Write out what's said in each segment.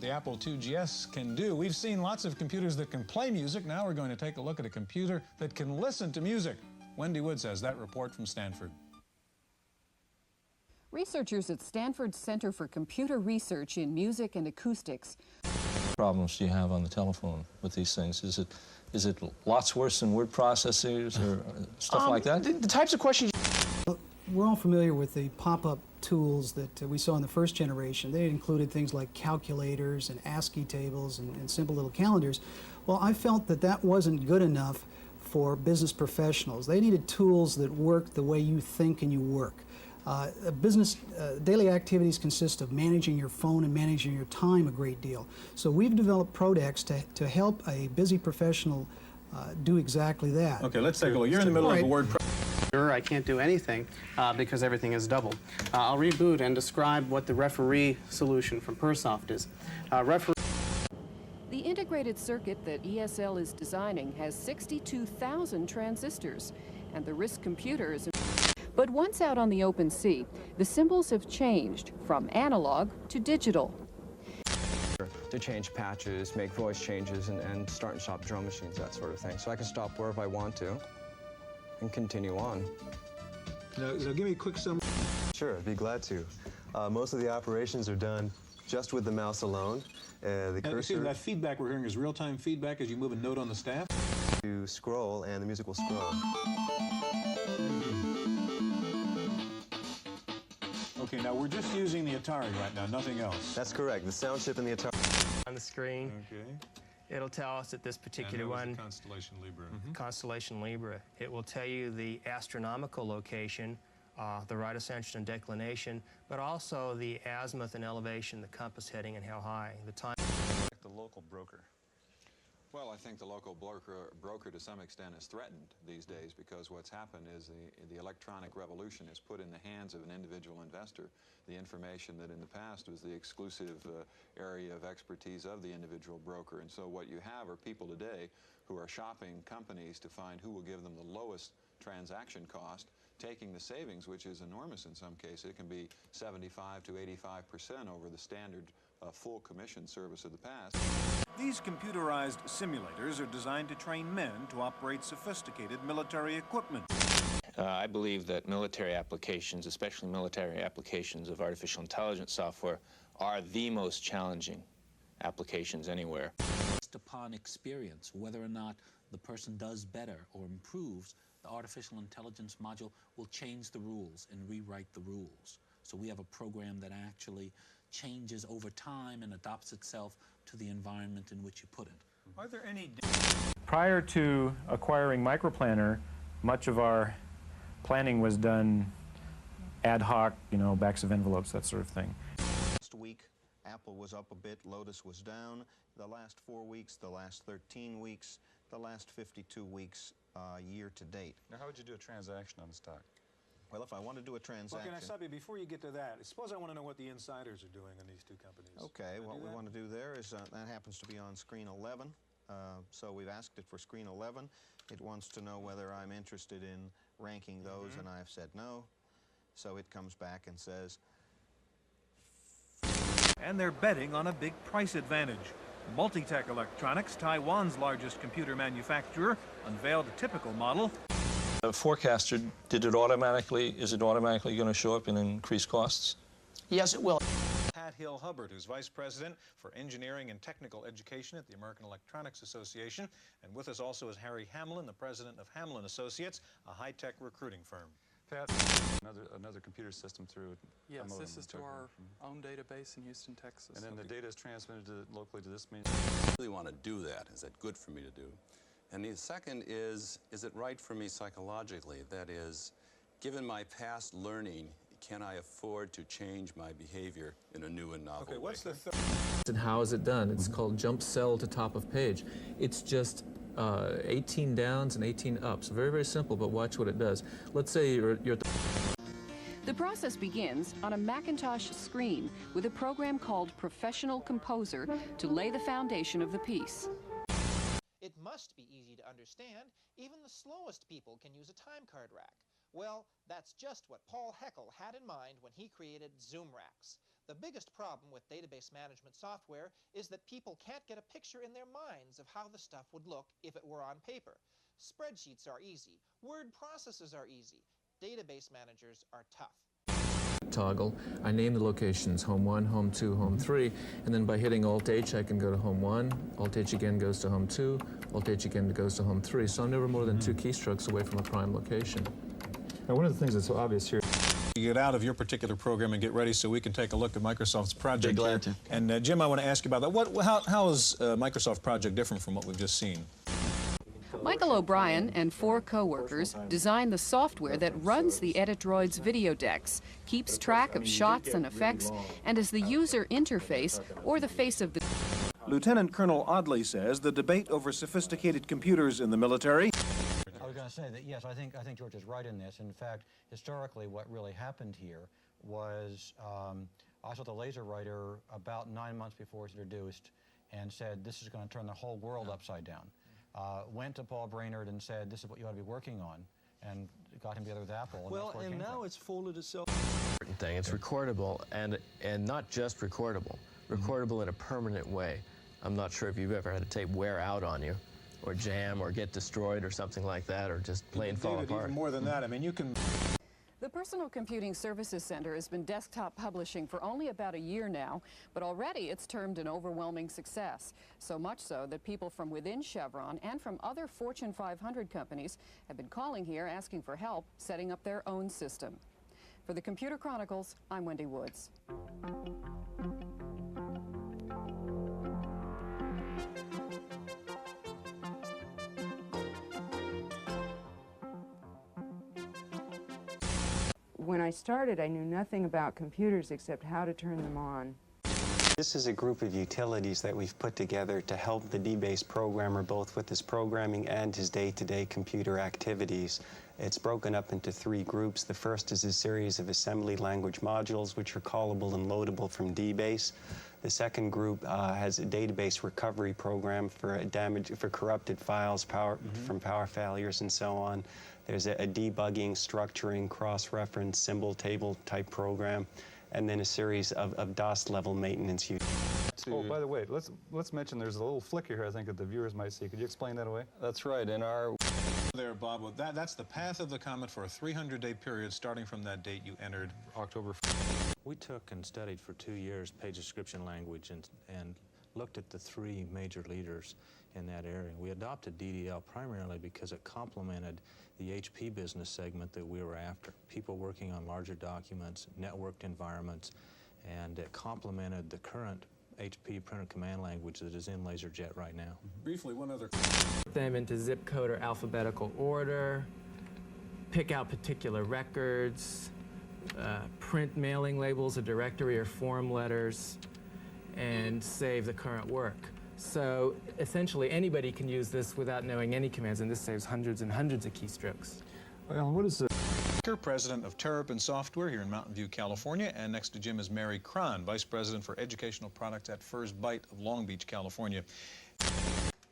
the Apple IIgs can do. We've seen lots of computers that can play music. Now we're going to take a look at a computer that can listen to music. Wendy Woods has that report from Stanford. Researchers at Stanford's Center for Computer Research in Music and Acoustics. Problems do you have on the telephone with these things? Is it lots worse than word processors or stuff like that? The types of questions. We're all familiar with the pop-up tools that we saw in the first generation. They included things like calculators and ASCII tables and simple little calendars. Well, I felt that that wasn't good enough for business professionals. They needed tools that work the way you think and you work. Daily activities consist of managing your phone and managing your time a great deal. So we've developed products to help a busy professional do exactly that. Okay, let's take a look. You're in the middle of a word I can't do anything because everything is doubled. I'll reboot and describe what the referee solution from Persoft is. The integrated circuit that ESL is designing has 62,000 transistors, and the RISC computer is... But once out on the open sea, the symbols have changed from analog to digital. To change patches, make voice changes, and start and stop drum machines, that sort of thing. So I can stop wherever I want to and continue on. Now give me a quick summary. Sure, I'd be glad to. Most of the operations are done just with the mouse alone. The cursor... that feedback we're hearing is real-time feedback as you move a note on the staff? To scroll, and the music will scroll. Okay, now we're just using the Atari right now, nothing else. That's correct. The sound chip in the Atari. On the screen, it'll tell us that this particular one, Constellation Libra. Constellation Libra, it will tell you the astronomical location, the right ascension and declination, but also the azimuth and elevation, the compass heading, and how high, the time. The local broker. Well, I think the local broker to some extent is threatened these days because what's happened is the electronic revolution has put in the hands of an individual investor the information that in the past was the exclusive area of expertise of the individual broker. And so what you have are people today who are shopping companies to find who will give them the lowest transaction cost, taking the savings, which is enormous in some cases. It can be 75 to 85% over the standard full commission service of the past. These computerized simulators are designed to train men to operate sophisticated military equipment. I believe that military applications, especially military applications of artificial intelligence software, are the most challenging applications anywhere. Based upon experience, whether or not the person does better or improves, the artificial intelligence module will change the rules and rewrite the rules. So we have a program that actually changes over time and adapts itself to the environment in which you put it. Are there any... Prior to acquiring Microplanner, much of our planning was done ad hoc, backs of envelopes, that sort of thing. Last week, Apple was up a bit, Lotus was down. The last 4 weeks, the last 13 weeks, the last 52 weeks year to date. Now, how would you do a transaction on the stock? Well, if I want to do a transaction... Well, can I stop you before you get to that? Suppose I want to know what the insiders are doing in these two companies. Okay, what we want to do there is, that happens to be on screen 11. So we've asked it for screen 11. It wants to know whether I'm interested in ranking those, and I've said no. So it comes back and says... And they're betting on a big price advantage. Multitech Electronics, Taiwan's largest computer manufacturer, unveiled a typical model. The forecaster, is it automatically going to show up in increased costs? Yes, it will. Pat Hill Hubbard, who's Vice President for Engineering and Technical Education at the American Electronics Association. And with us also is Harry Hamlin, the President of Hamlin Associates, a high-tech recruiting firm. Pat, another computer system through... Yes, this is to our own database in Houston, Texas. And then the data is transmitted locally to this means... I really want to do that. Is that good for me to do? And the second is it right for me psychologically? That is, given my past learning, can I afford to change my behavior in a new and novel way? What's the third? And how is it done? It's called jump cell to top of page. It's just 18 downs and 18 ups. Very, very simple, but watch what it does. Let's say you're at the... The process begins on a Macintosh screen with a program called Professional Composer to lay the foundation of the piece. It must be easy to understand. Even the slowest people can use a time card rack. Well, that's just what Paul Heckel had in mind when he created Zoom racks. The biggest problem with database management software is that people can't get a picture in their minds of how the stuff would look if it were on paper. Spreadsheets are easy. Word processors are easy. Database managers are tough. Toggle, I name the locations home 1, home 2, home 3, and then by hitting Alt-H I can go to home 1, Alt-H again goes to home 2, Alt-H again goes to home 3, so I'm never more than 2 keystrokes away from a prime location. Now, one of the things that's so obvious here, Get out of your particular program and get ready so we can take a look at Microsoft's project. Be glad to. And Jim, I want to ask you about that. How is Microsoft project different from what we've just seen? Michael O'Brien and 4 co-workers designed the software that runs the Edit-Droid's video decks, keeps track of shots and effects, and is the user interface or the face of the... Lieutenant Colonel Audley says the debate over sophisticated computers in the military... I was going to say that, yes, I think George is right in this. In fact, historically, what really happened here was I saw the laser writer about 9 months before it was introduced and said, this is going to turn the whole world upside down. Went to Paul Brainerd and said, this is what you ought to be working on, and got him together with Apple. And well, that's where it and came now from. it's folded itself. Thing. It's recordable, and not just recordable. Recordable in a permanent way. I'm not sure if you've ever had a tape wear out on you, or jam, or get destroyed, or something like that, or just plain fall apart. Even more than that, I mean, you can... The Personal Computing Services Center has been desktop publishing for only about a year now, but already it's termed an overwhelming success. So much so that people from within Chevron and from other Fortune 500 companies have been calling here asking for help setting up their own system. For the Computer Chronicles, I'm Wendy Woods. When I started, I knew nothing about computers except how to turn them on. This is a group of utilities that we've put together to help the D-Base programmer both with his programming and his day-to-day computer activities. It's broken up into 3 groups. The first is a series of assembly language modules which are callable and loadable from D-Base. The second group has a database recovery program for corrupted files from power failures and so on. There's a debugging, structuring, cross-reference, symbol table type program, and then a series of DOS-level maintenance. Oh, by the way, let's mention there's a little flicker here I think that the viewers might see. Could you explain that away? That's right. In our... There, Bob, well, that's the path of the comet for a 300-day period starting from that date you entered. October. We took and studied for 2 years page description language and looked at the 3 major leaders in that area. We adopted DDL primarily because it complemented the HP business segment that we were after. People working on larger documents, networked environments, and it complemented the current HP printer command language that is in LaserJet right now. Briefly, one other... them into zip code or alphabetical order, pick out particular records, print mailing labels, a directory or form letters, and save the current work. So essentially anybody can use this without knowing any commands, and this saves hundreds and hundreds of keystrokes. Well, what is the... President of Terrapin Software here in Mountain View, California, and next to Jim is Mary Cron, Vice President for Educational Products at First Byte of Long Beach, California.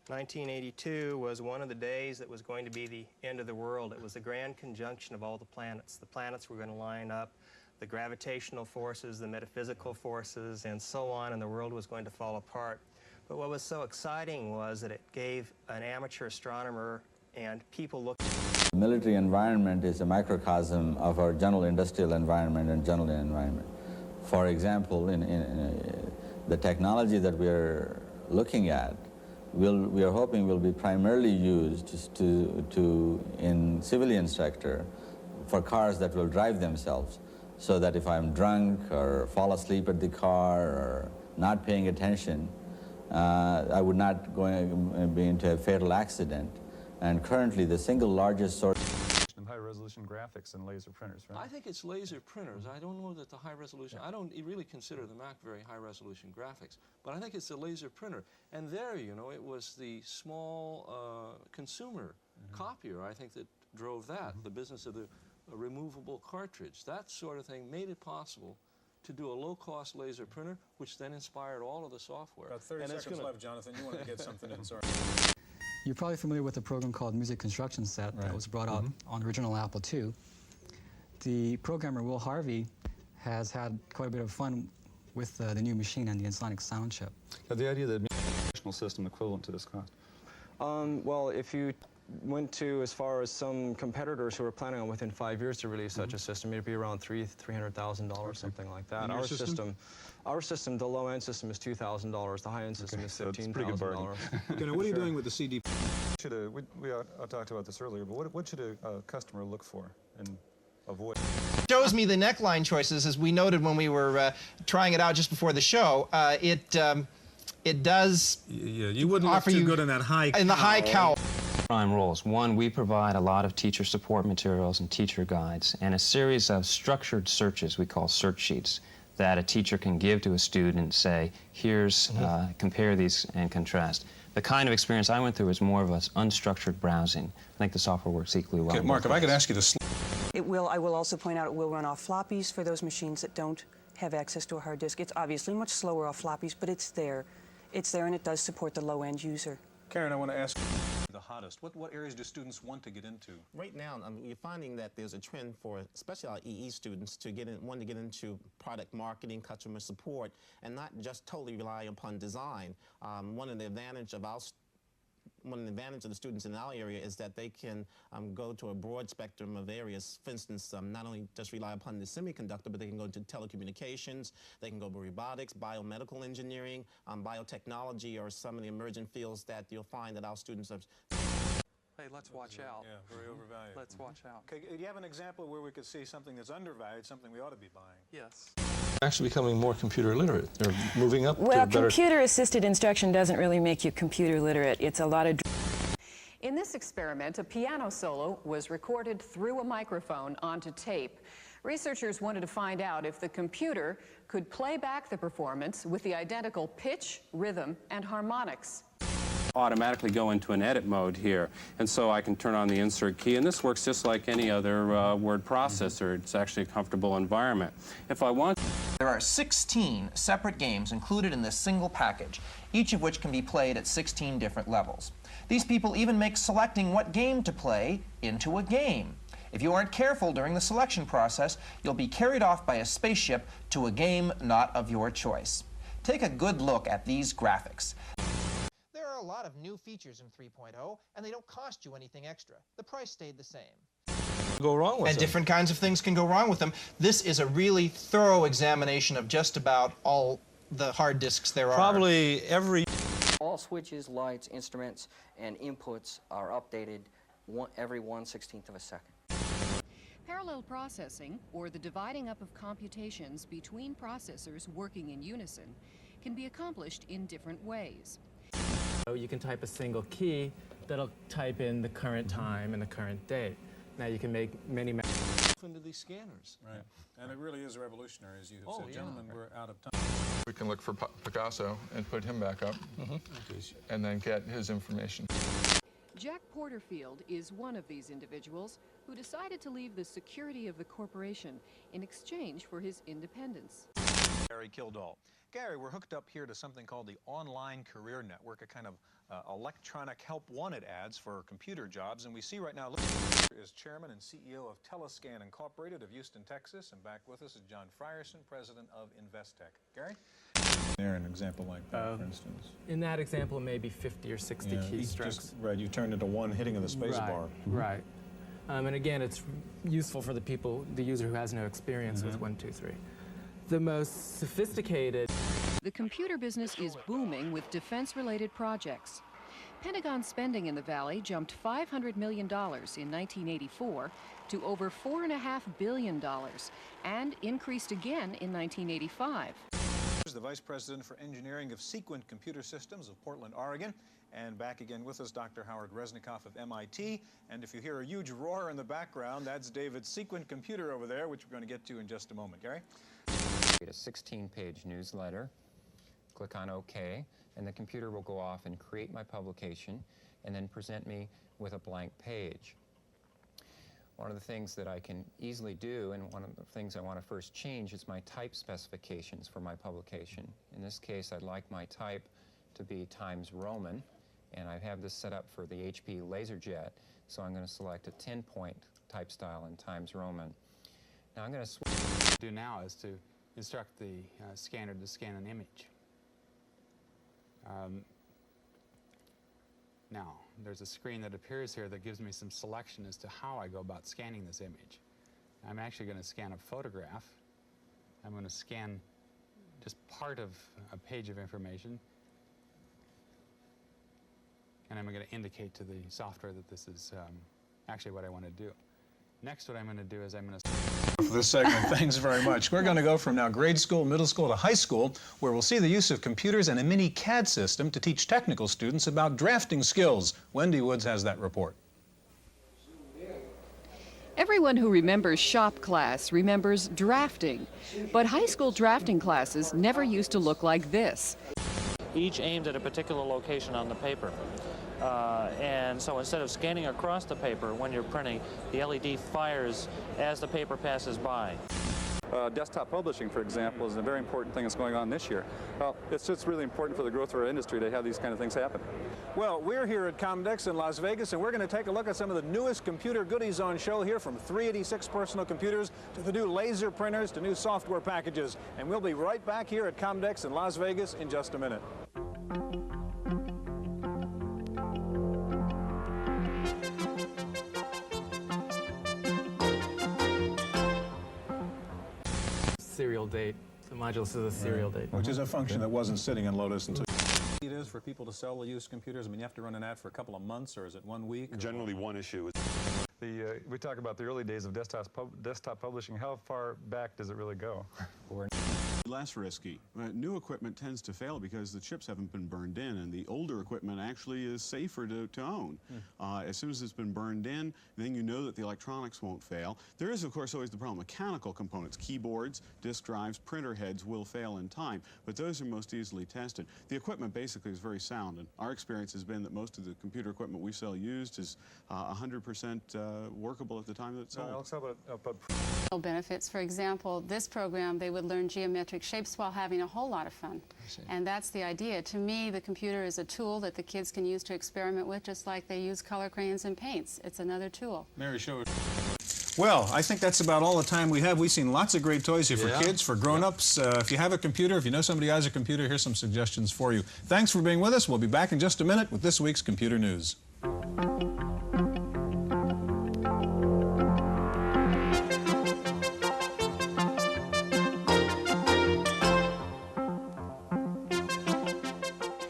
1982 was one of the days that was going to be the end of the world. It was the grand conjunction of all the planets. The planets were going to line up, the gravitational forces, the metaphysical forces, and so on, and the world was going to fall apart. But what was so exciting was that it gave an amateur astronomer and people looking... The military environment is a microcosm of our general industrial environment and general environment. For example, in the technology that we are looking at, we are hoping will be primarily used in civilian sector for cars that will drive themselves, so that if I'm drunk or fall asleep at the car or not paying attention, I would not be into a fatal accident. And currently, the single largest source... High-resolution graphics and laser printers, right? I think it's laser printers. I don't know that the high-resolution... I don't really consider the Mac very high-resolution graphics, but I think it's a laser printer. And there, you know, it was the small consumer copier, I think, that drove that, the business of the removable cartridge. That sort of thing made it possible to do a low-cost laser printer, which then inspired all of the software. About 30 seconds left, Jonathan. You wanted to get something in, sorry. You're probably familiar with a program called Music Construction Set that was brought out on the original Apple II. The programmer, Will Harvey, has had quite a bit of fun with the new machine and the insonic sound chip. The idea that national system equivalent to this cost. Well, if you went to as far as some competitors who are planning on within 5 years to release such a system, it'd be around $300,000, something like that. And Our system, the low-end system is $2,000. The high-end system is $15,000. Okay, now what are you doing with the CD? We talked about this earlier, but what should a customer look for and avoid? Shows me the neckline choices, as we noted when we were trying it out just before the show. It does. Yeah, you wouldn't look too good in that high cowl. In the high cowl. Prime roles. One, we provide a lot of teacher support materials and teacher guides and a series of structured searches we call search sheets that a teacher can give to a student and say, here's, compare these and contrast. The kind of experience I went through was more of an unstructured browsing. I think the software works equally well. Okay, Mark, if I could ask you to... I will also point out it will run off floppies for those machines that don't have access to a hard disk. It's obviously much slower off floppies, but it's there. It's there, and it does support the low-end user. Karen, I want to ask you the hottest. What areas do students want to get into? Right now, we're finding that there's a trend for, especially our EE students, to want to get into product marketing, customer support, and not just totally rely upon design. One of the advantages of the students in our area is that they can go to a broad spectrum of areas. For instance, not only just rely upon the semiconductor, but they can go into telecommunications, they can go to robotics, biomedical engineering, biotechnology, or some of the emerging fields that you'll find that our students have. Hey, let's watch out. Yeah, very overvalued. Let's watch out. Okay, do you have an example where we could see something that's undervalued, something we ought to be buying? Yes. Actually becoming more computer literate. They're moving up to Well, better... computer-assisted instruction doesn't really make you computer literate. It's a lot of... In this experiment, a piano solo was recorded through a microphone onto tape. Researchers wanted to find out if the computer could play back the performance with the identical pitch, rhythm, and harmonics. Automatically go into an edit mode here, and so I can turn on the insert key, and this works just like any other word processor. It's actually a comfortable environment. If I want... There are 16 separate games included in this single package, each of which can be played at 16 different levels. These people even make selecting what game to play into a game. If you aren't careful during the selection process, you'll be carried off by a spaceship to a game not of your choice. Take a good look at these graphics. There are a lot of new features in 3.0, and they don't cost you anything extra. The price stayed the same. Go wrong with and them. Different kinds of things can go wrong with them. This is a really thorough examination of just about all the hard disks there are. Probably every... All switches, lights, instruments, and inputs are updated every 1/16 of a second. Parallel processing, or the dividing up of computations between processors working in unison, can be accomplished in different ways. You can type a single key that'll type in the current time and the current date. Now you can make many... into these scanners. Right. And it really is revolutionary, as you have said. Yeah. Gentlemen, we're out of time. We can look for Picasso and put him back up, and then get his information. Jack Porterfield is one of these individuals who decided to leave the security of the corporation in exchange for his independence. Gary Kildall. Gary, we're hooked up here to something called the Online Career Network, a kind of electronic help wanted ads for computer jobs. And we see right now, is chairman and CEO of Telescan Incorporated of Houston, Texas. And back with us is John Frierson, president of Investec. Gary? There, an example like that, for instance. In that example, maybe 50 or 60 keystrokes. Right, you turned into one hitting of the space bar. Right. And again, it's useful for the user who has no experience with 1, 2, 3. The most sophisticated... The computer business is booming with defense-related projects. Pentagon spending in the Valley jumped $500 million in 1984 to over $4.5 billion and increased again in 1985. The Vice President for Engineering of Sequent Computer Systems of Portland, Oregon. And back again with us, Dr. Howard Resnikoff of MIT. And if you hear a huge roar in the background, that's David's Sequent computer over there, which we're going to get to in just a moment. Gary? A 16-page newsletter. Click on OK, and the computer will go off and create my publication and then present me with a blank page. One of the things that I can easily do, and one of the things I want to first change, is my type specifications for my publication. In this case, I'd like my type to be Times Roman, and I have this set up for the HP LaserJet, so I'm going to select a 10-point type style in Times Roman. Now I'm going to switch. Do now is to instruct the scanner to scan an image. Now, there's a screen that appears here that gives me some selection as to how I go about scanning this image. I'm actually going to scan a photograph. I'm going to scan just part of a page of information. And I'm going to indicate to the software that this is actually what I want to do. Next, what I'm going to do is I'm going to... For this segment, thanks very much. We're going to go from now grade school, middle school to high school, where we'll see the use of computers and a mini CAD system to teach technical students about drafting skills. Wendy Woods has that report. Everyone who remembers shop class remembers drafting, but high school drafting classes never used to look like this. Each aimed at a particular location on the paper. And so instead of scanning across the paper when you're printing, the LED fires as the paper passes by. Desktop publishing, for example, is a very important thing that's going on this year. Well, it's just really important for the growth of our industry to have these kind of things happen. Well, we're here at Comdex in Las Vegas, and we're going to take a look at some of the newest computer goodies on show here, from 386 personal computers to the new laser printers to new software packages. And we'll be right back here at Comdex in Las Vegas in just a minute. Serial date. The module says a serial date. Which is a function that wasn't sitting in Lotus until... It is for people to sell the used computers. I mean, you have to run an ad for a couple of months, or is it 1 week? Generally one issue. We talk about the early days of desktop publishing. How far back does it really go? Less risky. New equipment tends to fail because the chips haven't been burned in, and the older equipment actually is safer to own. As soon as it's been burned in, then you know that the electronics won't fail. There is, of course, always the problem. Mechanical components, keyboards, disk drives, printer heads will fail in time, but those are most easily tested. The equipment basically is very sound, and our experience has been that most of the computer equipment we sell used is 100% workable at the time that it's sold. Benefits, for example, this program, they would learn geometric shapes while having a whole lot of fun. And that's the idea. To me, the computer is a tool that the kids can use to experiment with, just like they use color crayons and paints. It's another tool. Mary, show it. Well, I think that's about all the time we have. We've seen lots of great toys here for kids, for grown-ups. If you have a computer, if you know somebody who has a computer, here's some suggestions for you. Thanks for being with us. We'll be back in just a minute with this week's Computer News.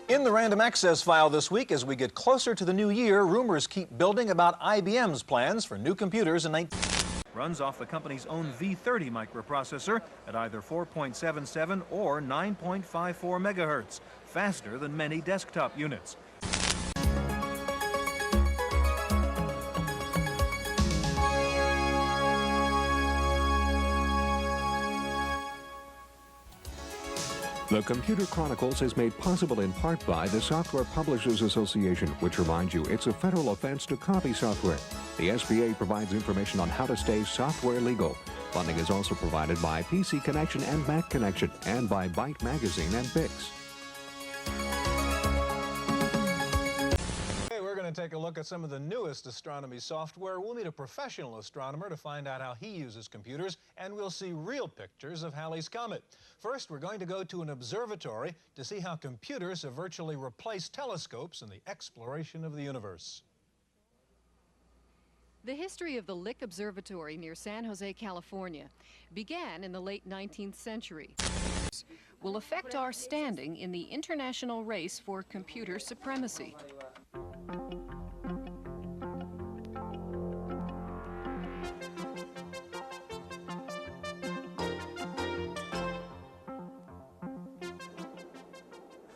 In the Random Access file this week, as we get closer to the new year, rumors keep building about IBM's plans for new computers in 19... Runs off the company's own V30 microprocessor at either 4.77 or 9.54 megahertz, faster than many desktop units. The Computer Chronicles is made possible in part by the Software Publishers Association, which reminds you it's a federal offense to copy software. The SPA provides information on how to stay software legal. Funding is also provided by PC Connection and Mac Connection, and by Byte Magazine and Bix. Take a look at some of the newest astronomy software. We'll meet a professional astronomer to find out how he uses computers, and we'll see real pictures of Halley's Comet. First, we're going to go to an observatory to see how computers have virtually replaced telescopes in the exploration of the universe. The history of the Lick Observatory near San Jose, California, began in the late 19th century. Will affect our standing in the international race for computer supremacy.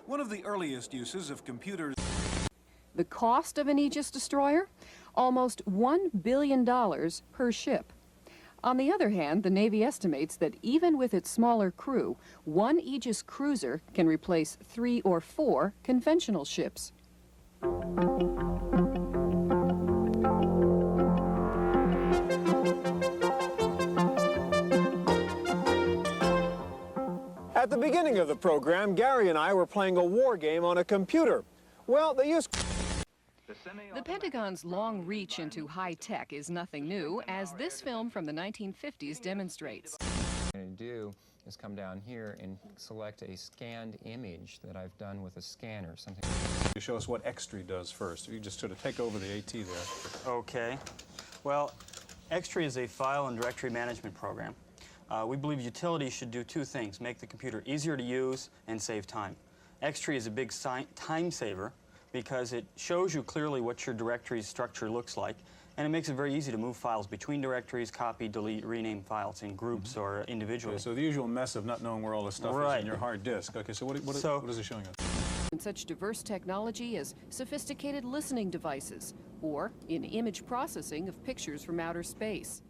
One of the earliest uses of computers... The cost of an Aegis destroyer? Almost $1 billion per ship. On the other hand, the Navy estimates that even with its smaller crew, one Aegis cruiser can replace 3 or 4 conventional ships. At the beginning of the program, Gary and I were playing a war game on a computer. Well, they use... The Pentagon's long reach into high tech is nothing new, as this film from the 1950s demonstrates. What I'm going to do is come down here and select a scanned image that I've done with a scanner. Something. You show us what Xtree does first. If you just sort of take over the AT there. Okay. Well, Xtree is a file and directory management program. We believe utilities should do two things: make the computer easier to use and save time. Xtree is a big time saver because it shows you clearly what your directory structure looks like, and it makes it very easy to move files between directories, copy, delete, rename files in groups or individually. Okay, so the usual mess of not knowing where all the stuff is in your hard disk. Okay, so what is it showing us? In such diverse technology as sophisticated listening devices or in image processing of pictures from outer space.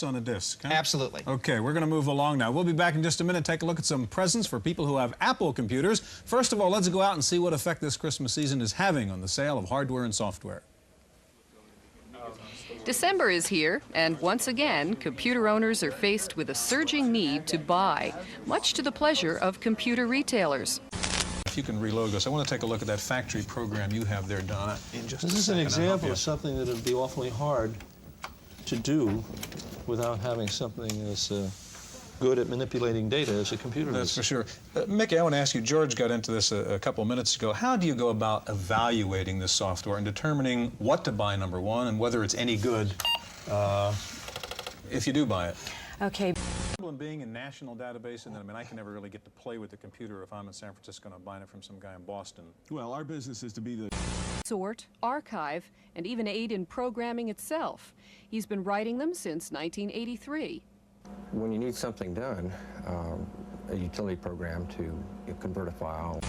On a disk, huh? Absolutely. Okay, we're going to move along now. We'll be back in just a minute. Take a look at some presents for people who have Apple computers. First of all, let's go out and see what effect this Christmas season is having on the sale of hardware and software. December is here, and once again, computer owners are faced with a surging need to buy, much to the pleasure of computer retailers. If you can reload this, I want to take a look at that factory program you have there, Donna. This is an example of something that would be awfully hard to do without having something as good at manipulating data as a computer That's is. for sure. Mickey, I want to ask you, George got into this a couple of minutes ago. How do you go about evaluating this software and determining what to buy, number one, and whether it's any good if you do buy it? Okay. The problem being in national database, and then, I mean, I can never really get to play with the computer if I'm in San Francisco and I'm buying it from some guy in Boston. Well, our business is to be the Sort, archive, and even aid in programming itself. He's been writing them since 1983. When you need something done, a utility program to convert a file.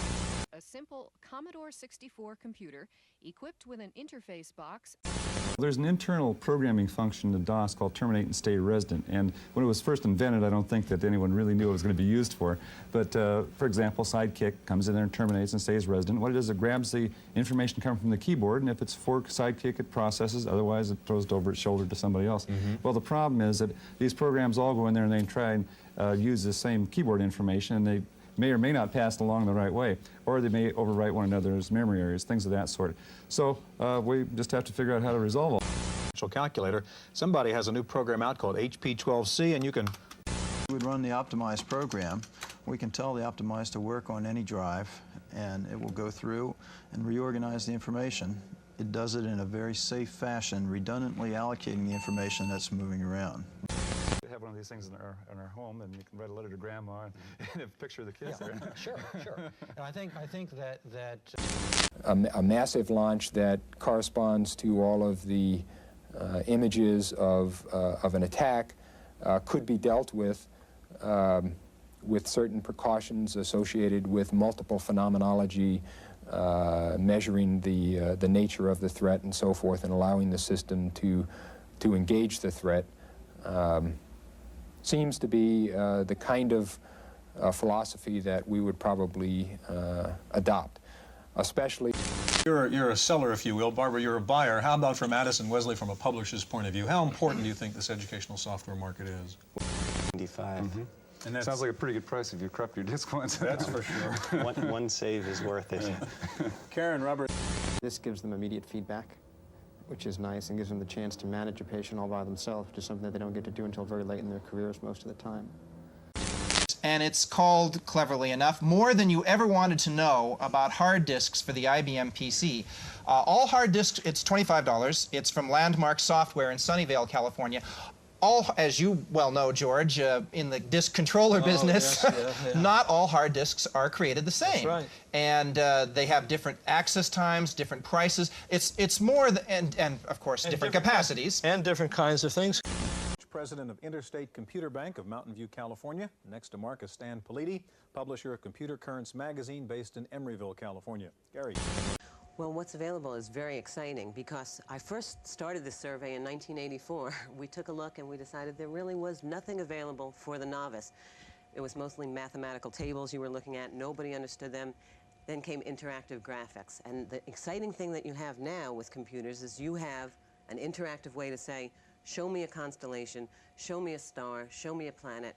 A simple Commodore 64 computer equipped with an interface box. There's an internal programming function to DOS called terminate and stay resident, and when it was first invented, I don't think that anyone really knew what it was going to be used for. But for example, Sidekick comes in there and terminates and stays resident. What it does, it grabs the information coming from the keyboard, and if it's for Sidekick, it processes. Otherwise, it throws it over its shoulder to somebody else. Well, the problem is that these programs all go in there and they try and use the same keyboard information, and they may or may not pass along the right way, or they may overwrite one another's memory areas, things of that sort. So we just have to figure out how to resolve all. Calculator. Somebody has a new program out called HP12C, and you can. We would run the optimized program. We can tell the optimized to work on any drive, and it will go through and reorganize the information. It does it in a very safe fashion, redundantly allocating the information that's moving around. We have one of these things in our home, and you can write a letter to Grandma and a picture of the kids there. Sure. And I think that A massive launch that corresponds to all of the images of an attack could be dealt with certain precautions associated with multiple phenomenology, measuring the nature of the threat and so forth, and allowing the system to engage the threat. Seems to be the kind of philosophy that we would probably adopt, especially. You're a seller, if you will. Barbara, you're a buyer. How about from Addison Wesley, from a publisher's point of view? How important do you think this educational software market is? 95. And that sounds like a pretty good price if you corrupt your disk once. That's for sure. One save is worth it. Karen, Robert. This gives them immediate feedback, which is nice, and gives them the chance to manage a patient all by themselves, which is something that they don't get to do until very late in their careers most of the time. and it's called, cleverly enough, More Than You Ever Wanted to Know About Hard Disks for the IBM PC. All hard disks, it's $25. It's from Landmark Software in Sunnyvale, California. All, as you well know, George, in the disk controller business, not all hard disks are created the same. That's right. And they have different access times, different prices. It's more, and of course, different capacities. And different kinds of things. President of Interstate Computer Bank of Mountain View, California. Next to Mark is Stan Politi, publisher of Computer Currents magazine based in Emeryville, California. Gary. Well, what's available is very exciting because I first started this survey in 1984. We took a look and we decided there really was nothing available for the novice. It was mostly mathematical tables you were looking at. Nobody understood them. Then came interactive graphics. And the exciting thing that you have now with computers is you have an interactive way to say, show me a constellation, show me a star, show me a planet,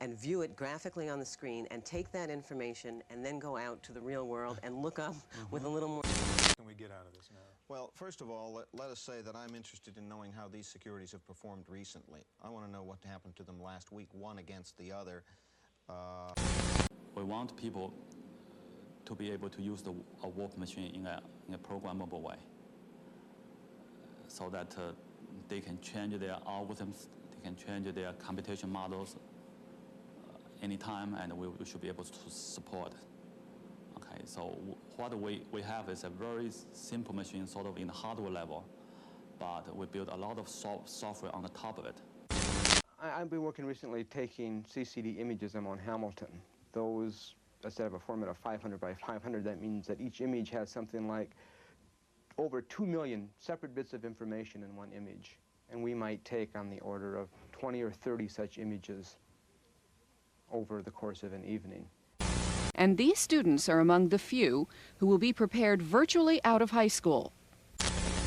and view it graphically on the screen, and take that information and then go out to the real world and look up with a little more. What can we get out of this now? Well, first of all, let us say that I'm interested in knowing how these securities have performed recently. I want to know what happened to them last week, one against the other. We want people to be able to use a work machine in a programmable way, so that they can change their algorithms, they can change their computation models anytime, and we should be able to support. Okay, so what we have is a very simple machine, sort of in the hardware level, but we build a lot of software on the top of it. I've been working recently taking CCD images on Hamilton. Those, instead of a format of 500 by 500, that means that each image has something like over 2 million separate bits of information in one image. And we might take on the order of 20 or 30 such images over the course of an evening. And these students are among the few who will be prepared virtually out of high school.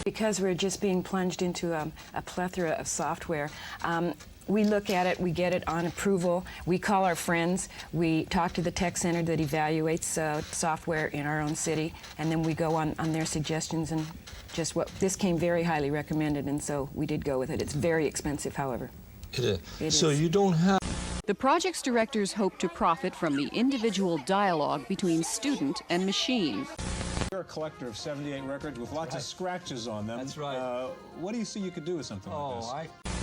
Because we're just being plunged into a plethora of software, we look at it, we get it on approval, we call our friends, we talk to the tech center that evaluates software in our own city, and then we go on their suggestions, and this came very highly recommended, and so we did go with it. It's very expensive, however. It is. So you don't have... The project's directors hope to profit from the individual dialogue between student and machine. You're a collector of 78 records with lots of scratches on them. That's right. What do you see you could do with something like this?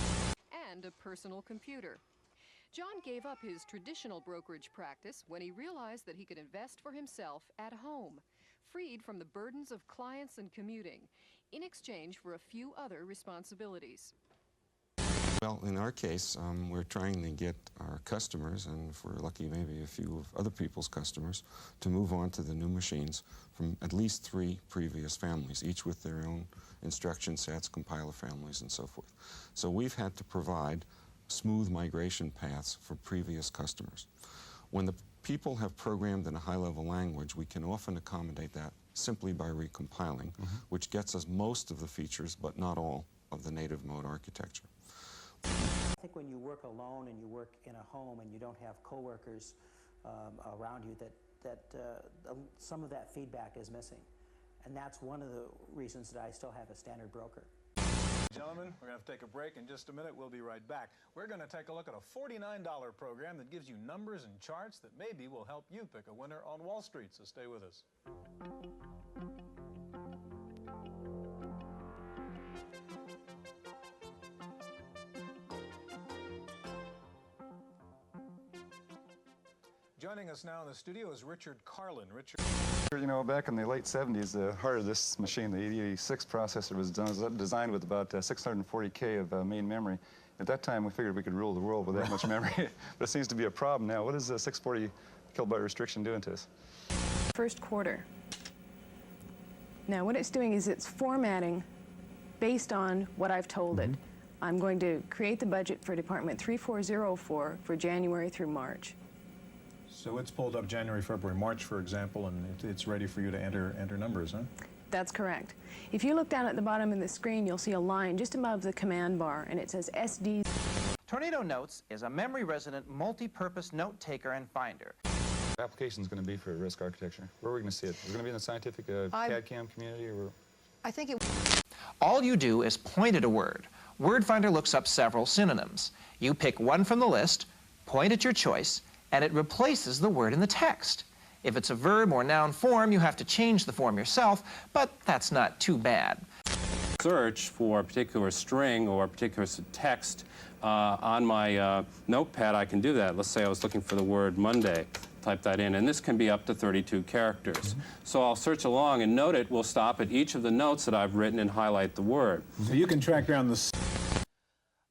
And a personal computer. John gave up his traditional brokerage practice when he realized that he could invest for himself at home, freed from the burdens of clients and commuting, in exchange for a few other responsibilities. Well, in our case, we're trying to get our customers, and if we're lucky, maybe a few of other people's customers, to move on to the new machines from at least 3 previous families, each with their own instruction sets, compiler families, and so forth. So we've had to provide smooth migration paths for previous customers. When the people have programmed in a high-level language, we can often accommodate that simply by recompiling, which gets us most of the features, but not all, of the native mode architecture. I think when you work alone and you work in a home and you don't have coworkers around you, that some of that feedback is missing. And that's one of the reasons that I still have a standard broker. Gentlemen, we're going to take a break in just a minute. We'll be right back. We're going to take a look at a $49 program that gives you numbers and charts that maybe will help you pick a winner on Wall Street, so stay with us. Joining us now in the studio is Richard Carlin. Richard. You know, back in the late 70s, the heart of this machine, the 8086 processor, was designed with about 640K of main memory. At that time, we figured we could rule the world with that much memory, but it seems to be a problem now. What is the 640 kilobyte restriction doing to us? First quarter. Now, what it's doing is it's formatting based on what I've told it. I'm going to create the budget for Department 3404 for January through March. So it's pulled up January, February, March, for example, and it's ready for you to enter numbers, huh? That's correct. If you look down at the bottom of the screen, you'll see a line just above the command bar, and it says SD. Tornado Notes is a memory-resident, multi-purpose note-taker and finder. The application is going to be for risk architecture. Where are we going to see it? Is it going to be in the scientific CAD/CAM community? Or? I think it... All you do is point at a word. Word Finder looks up several synonyms. You pick one from the list, point at your choice, and it replaces the word in the text. If it's a verb or noun form, you have to change the form yourself, but that's not too bad. Search for a particular string or a particular text on my notepad, I can do that. Let's say I was looking for the word Monday. Type that in, and this can be up to 32 characters. So I'll search along, and Note It will stop at each of the notes that I've written and highlight the word. So you can track down the...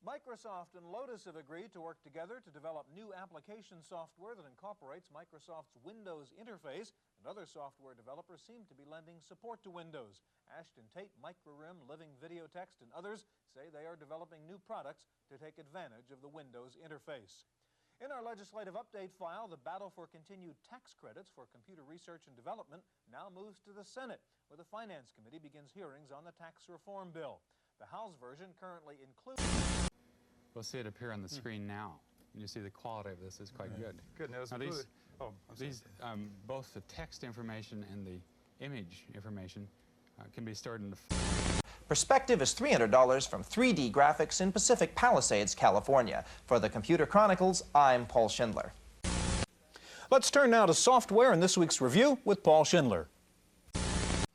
Microsoft and Lotus have agreed to work together to develop new application software that incorporates Microsoft's Windows interface, and other software developers seem to be lending support to Windows. Ashton Tate, Microrim, Living Video Text, and others say they are developing new products to take advantage of the Windows interface. In our legislative update file, the battle for continued tax credits for computer research and development now moves to the Senate, where the Finance Committee begins hearings on the tax reform bill. The House version currently includes... We'll see it appear on the screen now. And you see the quality of this is quite good. Good. Now, these, both the text information and the image information can be stored in the... Perspective is $300 from 3D Graphics in Pacific Palisades, California. For the Computer Chronicles, I'm Paul Schindler. Let's turn now to software in this week's review with Paul Schindler.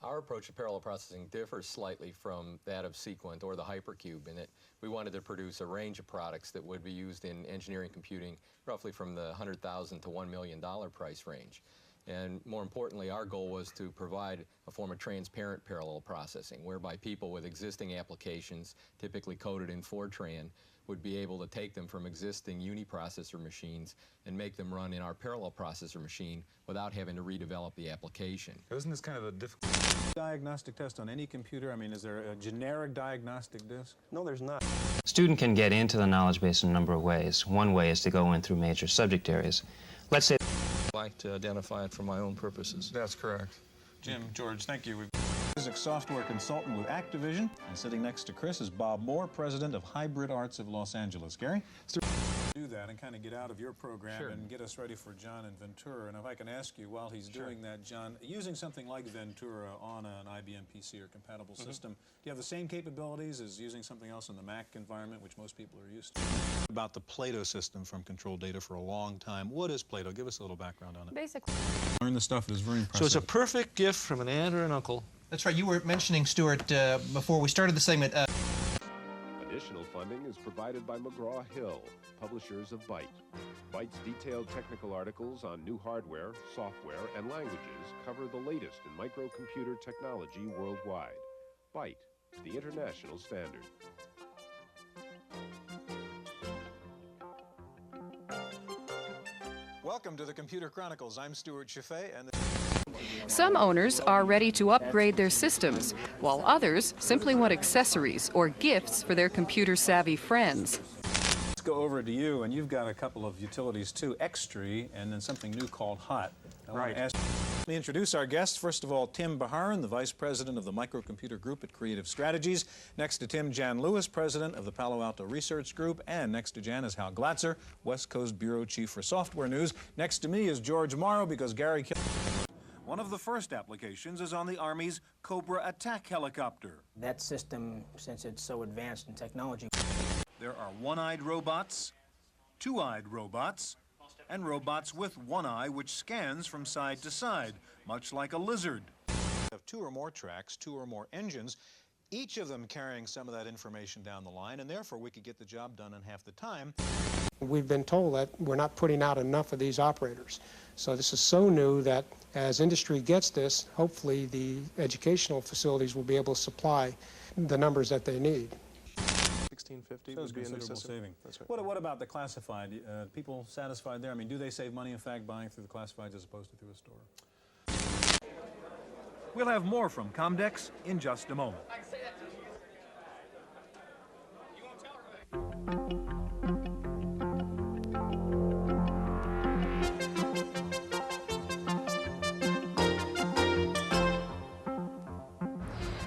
Our approach to parallel processing differs slightly from that of Sequent or the Hypercube in that we wanted to produce a range of products that would be used in engineering computing roughly from the $100,000 to $1 million price range. And more importantly, our goal was to provide a form of transparent parallel processing whereby people with existing applications, typically coded in Fortran, would be able to take them from existing uniprocessor machines and make them run in our parallel processor machine without having to redevelop the application. Isn't this kind of a difficult diagnostic test on any computer? I mean, is there a generic diagnostic disk? No, there's not. A student can get into the knowledge base in a number of ways. One way is to go in through major subject areas. Let's say I like to identify it for my own purposes. That's correct. Jim, George, thank you. Physics software consultant with Activision. And sitting next to Chris is Bob Moore, president of Hybrid Arts of Los Angeles. Gary? Do that and kind of get out of your program and get us ready for John and Ventura. And if I can ask you, while he's doing that, John, using something like Ventura on an IBM PC or compatible system, do you have the same capabilities as using something else in the Mac environment, which most people are used to? About the Plato system from Control Data for a long time. What is Plato? Give us a little background on it. Basically. Learn the stuff is very impressive. So it's a perfect gift from an aunt or an uncle. That's right. You were mentioning, Stuart, before we started the segment. Additional funding is provided by McGraw-Hill, publishers of Byte. Byte's detailed technical articles on new hardware, software, and languages cover the latest in microcomputer technology worldwide. Byte, the international standard. Welcome to the Computer Chronicles. I'm Stuart Chaffee, and Some owners are ready to upgrade their systems, while others simply want accessories or gifts for their computer-savvy friends. Let's go over to you, and you've got a couple of utilities too, Xtree, and then something new called Hot. Let me introduce our guests. First of all, Tim Baharin, the Vice President of the Microcomputer Group at Creative Strategies. Next to Tim, Jan Lewis, President of the Palo Alto Research Group. And next to Jan is Hal Glatzer, West Coast Bureau Chief for Software News. Next to me is George Morrow, because Gary One of the first applications is on the Army's Cobra attack helicopter. That system, since it's so advanced in technology. There are one-eyed robots, two-eyed robots, and robots with one eye which scans from side to side, much like a lizard. We have two or more tracks, two or more engines, each of them carrying some of that information down the line, and therefore we could get the job done in half the time. We've been told that we're not putting out enough of these operators. So this is so new that as industry gets this, hopefully the educational facilities will be able to supply the numbers that they need. 1650 So would be an considerable excessive saving. That's right. What about the classified? People satisfied there? I mean, do they save money, in fact, buying through the classifieds as opposed to through a store? We'll have more from Comdex in just a moment.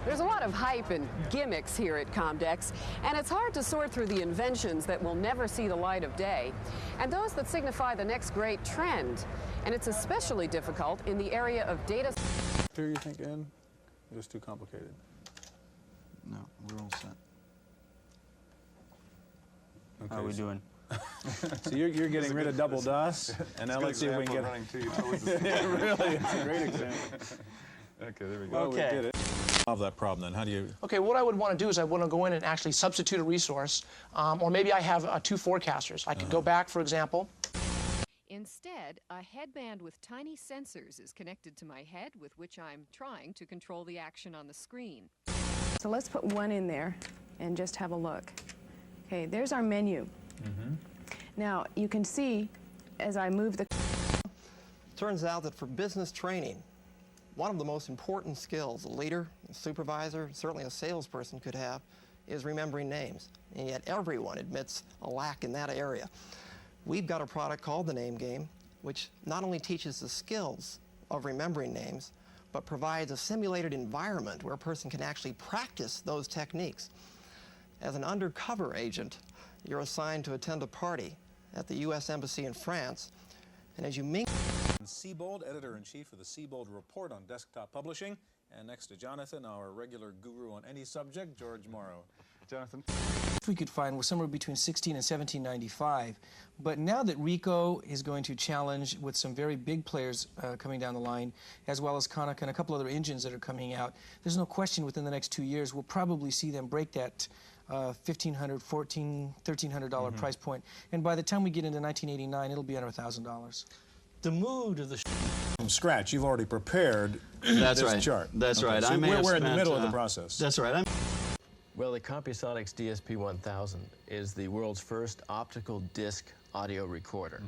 There's a lot of hype and gimmicks here at Comdex, and it's hard to sort through the inventions that will never see the light of day and those that signify the next great trend. And it's especially difficult in the area of data. Do you think, Ed? Just too complicated? No, we're all set. Okay, How are we doing? So you're getting rid of double DOS, and now let's see if we can get running two utilities. Yeah, really, it's a great example. Okay, there we go. Well, we did it. Solve that problem then. How do you? Okay, what I would want to do is I want to go in and actually substitute a resource, or maybe I have two forecasters. I could go back, for example. Instead, a headband with tiny sensors is connected to my head, with which I'm trying to control the action on the screen. So let's put one in there and just have a look. Okay, there's our menu. Now, you can see as I move the... Turns out that for business training, one of the most important skills a leader, a supervisor, certainly a salesperson could have is remembering names. And yet everyone admits a lack in that area. We've got a product called the Name Game, which not only teaches the skills of remembering names, but provides a simulated environment where a person can actually practice those techniques. As an undercover agent, you're assigned to attend a party at the U.S. Embassy in France, and as you mingle... Seabold, editor-in-chief of the Seabold Report on Desktop Publishing, and next to Jonathan, our regular guru on any subject, George Morrow. Jonathan? we could find was somewhere between $16 and $17.95. But now that Ricoh is going to challenge with some very big players coming down the line, as well as Konica and a couple other engines that are coming out, there's no question within the next 2 years we'll probably see them break that $1,500, $1,400, $1,300 price point. And by the time we get into 1989, it'll be under $1,000. The mood of the from scratch, you've already prepared That's this right. chart. That's Okay, right. So I may have we're in the spent, middle of the process. That's right. Well, the Compusonics DSP-1000 is the world's first optical disc audio recorder.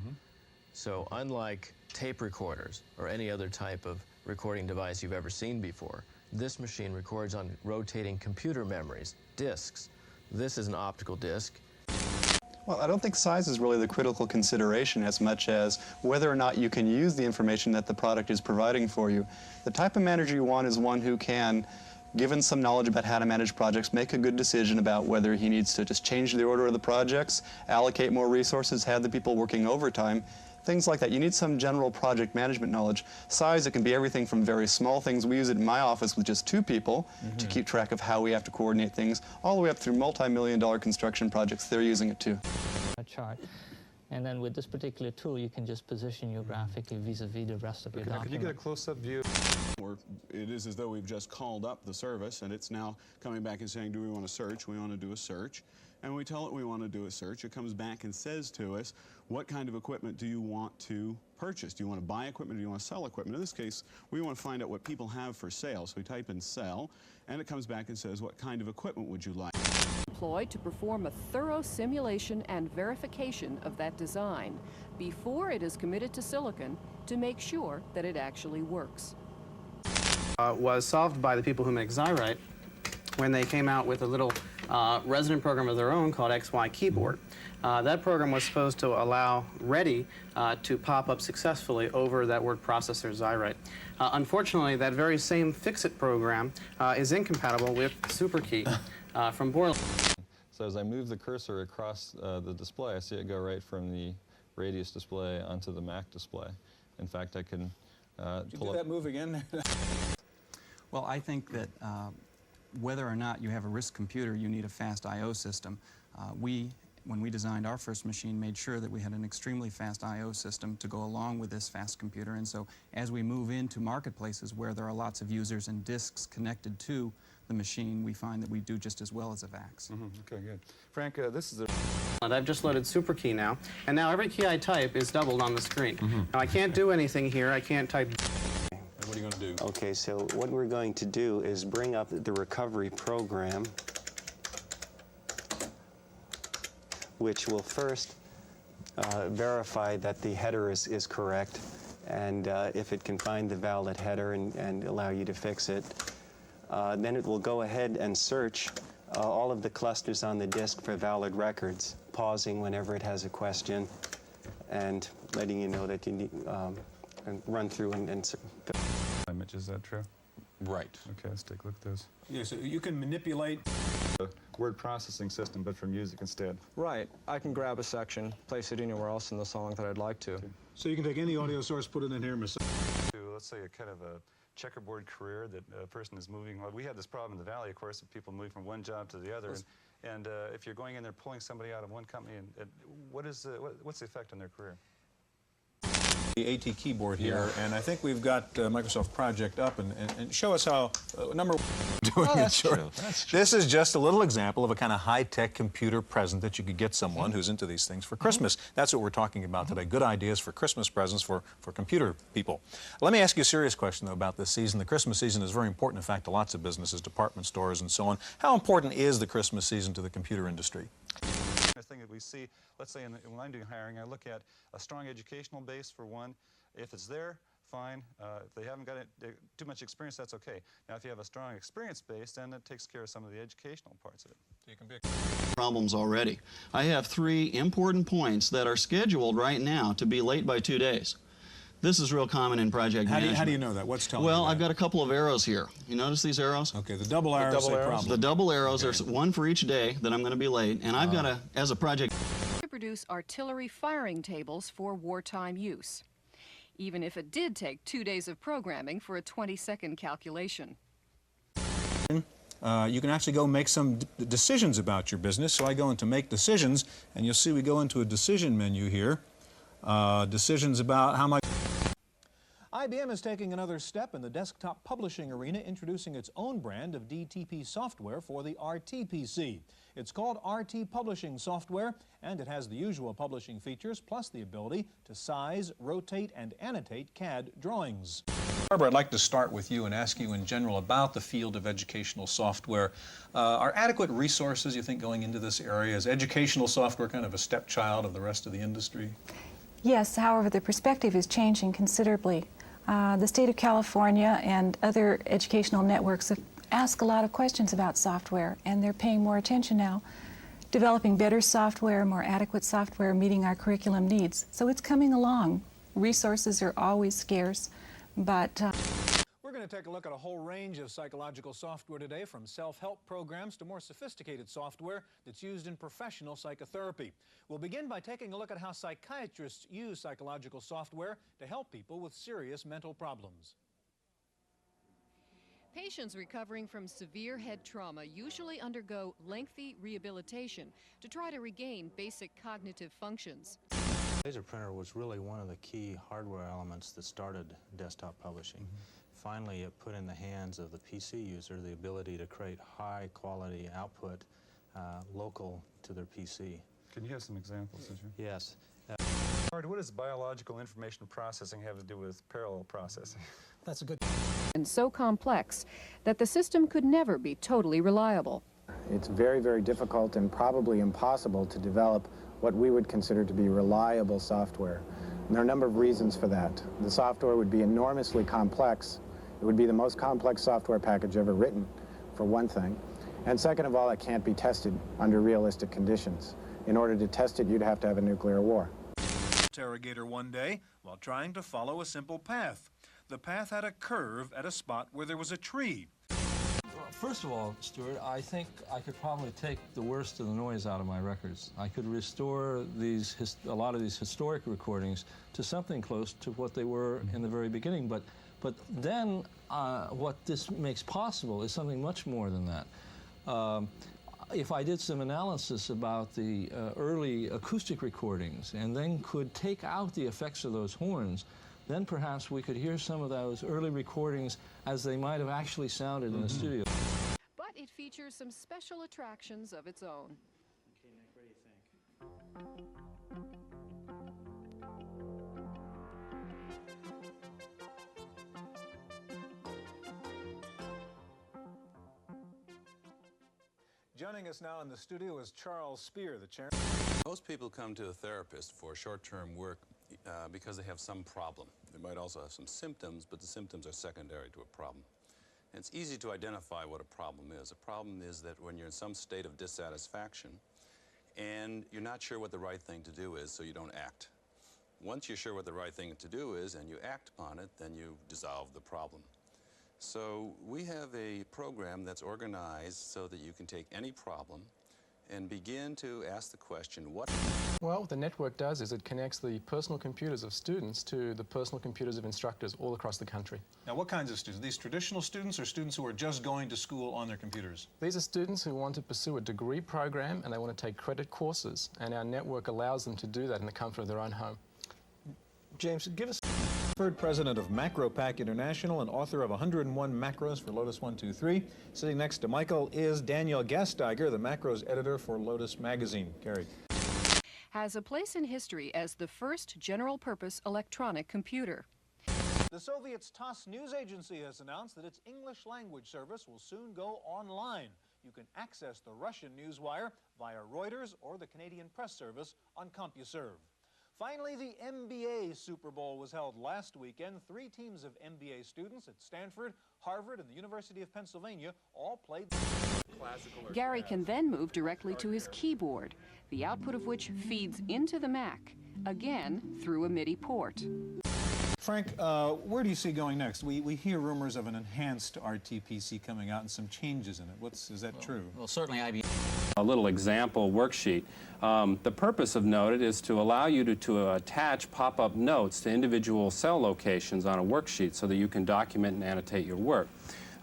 So unlike tape recorders or any other type of recording device you've ever seen before, this machine records on rotating computer memories, discs. This is an optical disc. Well, I don't think size is really the critical consideration as much as whether or not you can use the information that the product is providing for you. The type of manager you want is one who can, given some knowledge about how to manage projects, make a good decision about whether he needs to just change the order of the projects, allocate more resources, have the people working overtime, things like that. You need some general project management knowledge. Size, it can be everything from very small things. We use it in my office with just 2 people to keep track of how we have to coordinate things, all the way up through multi-million-dollar construction projects. They're using it too. A chart. And then with this particular tool, you can just position your graphically vis-a-vis the rest of your document. Can you get a close-up view? It is as though we've just called up the service, and it's now coming back and saying, do we want to search? We want to do a search. And we tell it we want to do a search. It comes back and says to us, what kind of equipment do you want to purchase? Do you want to buy equipment or do you want to sell equipment? In this case, we want to find out what people have for sale. So we type in sell, and it comes back and says, what kind of equipment would you like? Employed to perform a thorough simulation and verification of that design before it is committed to silicon to make sure that it actually works. Was solved by the people who make Xyrite when they came out with a little resident program of their own called XY Keyboard. That program was supposed to allow Ready to pop up successfully over that word processor Xyrite. Unfortunately, that very same Fix-It program is incompatible with SuperKey from Borland. So as I move the cursor across the display, I see it go right from the Radius display onto the Mac display. In fact, I can pull up. That move again? Well, I think that whether or not you have a RISC computer, you need a fast I/O system. When we designed our first machine, made sure that we had an extremely fast I/O system to go along with this fast computer. And so as we move into marketplaces where there are lots of users and disks connected to the machine, we find that we do just as well as a VAX. Okay, good. Frank, this is a... I've just loaded SuperKey now, and now every key I type is doubled on the screen. Now I can't do anything here. I can't type... What are you going to do? Okay, so what we're going to do is bring up the recovery program, which will first verify that the header is correct, and if it can find the valid header and allow you to fix it, then it will go ahead and search all of the clusters on the disk for valid records, pausing whenever it has a question, and letting you know that you need and run through and Mitch, is that true? Right. Okay, let's take a look at those. Yeah, so you can manipulate the word processing system, but for music instead. Right. I can grab a section, place it anywhere else in the song that I'd like to. So you can take any audio source, put it in here, Let's say a kind of a checkerboard career that a person is moving. Well, we had this problem in the Valley, of course, of people moving from one job to the other. And if you're going in there pulling somebody out of one company, and what's the effect on their career? The AT keyboard here, and I think we've got Microsoft Project up, and show us how number one doing it. That's true. That's true. This is just a little example of a kind of high-tech computer present that you could get someone who's into these things for Christmas. That's what we're talking about today. Good ideas for Christmas presents for computer people. Let me ask you a serious question, though, about this season. The Christmas season is very important, in fact, to lots of businesses, department stores, and so on. How important is the Christmas season to the computer industry? The thing that we see, let's say when I'm doing hiring, I look at a strong educational base for one. If it's there, fine. If they haven't got too much experience, that's okay. Now, if you have a strong experience base, then it takes care of some of the educational parts of it. So you can be Problems already. I have 3 important points that are scheduled right now to be late by 2 days. This is real common in project management. How do you know that? What's telling you Well, that? I've got a couple of arrows here. You notice these arrows? Okay, the double arrows say problem. The double arrows, there's one for each day that I'm going to be late, and I've got to, as a project... To produce artillery firing tables for wartime use, even if it did take 2 days of programming for a 20-second calculation. you can actually go make some decisions about your business. So I go into Make Decisions, and you'll see we go into a decision menu here. Decisions about how much... IBM is taking another step in the desktop publishing arena, introducing its own brand of DTP software for the RT-PC. It's called RT Publishing Software, and it has the usual publishing features, plus the ability to size, rotate, and annotate CAD drawings. Barbara, I'd like to start with you and ask you in general about the field of educational software. Are adequate resources, you think, going into this area? Is educational software kind of a stepchild of the rest of the industry? Yes, however, the perspective is changing considerably. The state of California and other educational networks have asked a lot of questions about software, and they're paying more attention now, developing better software, more adequate software, meeting our curriculum needs. So it's coming along. Resources are always scarce, but... We're going to take a look at a whole range of psychological software today, from self-help programs to more sophisticated software that's used in professional psychotherapy. We'll begin by taking a look at how psychiatrists use psychological software to help people with serious mental problems. Patients recovering from severe head trauma usually undergo lengthy rehabilitation to try to regain basic cognitive functions. Laser printer was really one of the key hardware elements that started desktop publishing. Finally, it put in the hands of the PC user the ability to create high-quality output local to their PC. Can you have some examples, did you? Yes. What does biological information processing have to do with parallel processing? That's a good... And so complex that the system could never be totally reliable. It's very, very difficult and probably impossible to develop what we would consider to be reliable software. And there are a number of reasons for that. The software would be enormously complex. It would be the most complex software package ever written, for one thing. And second of all, it can't be tested under realistic conditions. In order to test it, you'd have to have a nuclear war. Interrogator one day while trying to follow a simple path. The path had a curve at a spot where there was a tree. First of all, Stuart, I think I could probably take the worst of the noise out of my records. I could restore a lot of these historic recordings to something close to what they were in the very beginning. But then what this makes possible is something much more than that. If I did some analysis about the early acoustic recordings and then could take out the effects of those horns, then perhaps we could hear some of those early recordings as they might have actually sounded in the studio. But it features some special attractions of its own. Okay, Nick, what do you think? Joining us now in the studio is Charles Spear, the chairman. Most people come to a therapist for short-term work because they have some problem. They might also have some symptoms, but the symptoms are secondary to a problem. And it's easy to identify what a problem is. A problem is that when you're in some state of dissatisfaction and you're not sure what the right thing to do is, so you don't act. Once you're sure what the right thing to do is and you act upon it, then you dissolve the problem. So we have a program that's organized so that you can take any problem and begin to ask the question, what? Well, what the network does is it connects the personal computers of students to the personal computers of instructors all across the country. Now, what kinds of students? These traditional students or students who are just going to school on their computers? These are students who want to pursue a degree program and they want to take credit courses, and our network allows them to do that in the comfort of their own home. James, give us... Third president of MacroPack International and author of 101 Macros for Lotus 123. Sitting next to Michael is Daniel Gasteiger, the Macros editor for Lotus magazine. Gary. Has a place in history as the first general-purpose electronic computer. The Soviets' TASS news agency has announced that its English language service will soon go online. You can access the Russian newswire via Reuters or the Canadian Press Service on CompuServe. Finally, the MBA Super Bowl was held last weekend. 3 teams of MBA students at Stanford, Harvard, and the University of Pennsylvania all played. Gary can then move directly to his keyboard, the output of which feeds into the Mac, again through a MIDI port. Frank, where do you see going next? We hear rumors of an enhanced RT-PC coming out and some changes in it. Is that true? Well, certainly IBM. A little example worksheet. The purpose of Noted is to allow you to attach pop-up notes to individual cell locations on a worksheet so that you can document and annotate your work.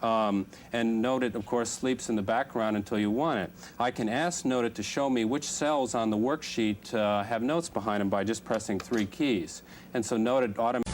And Noted, of course, sleeps in the background until you want it. I can ask Noted to show me which cells on the worksheet have notes behind them by just pressing 3 keys. And so Noted automatically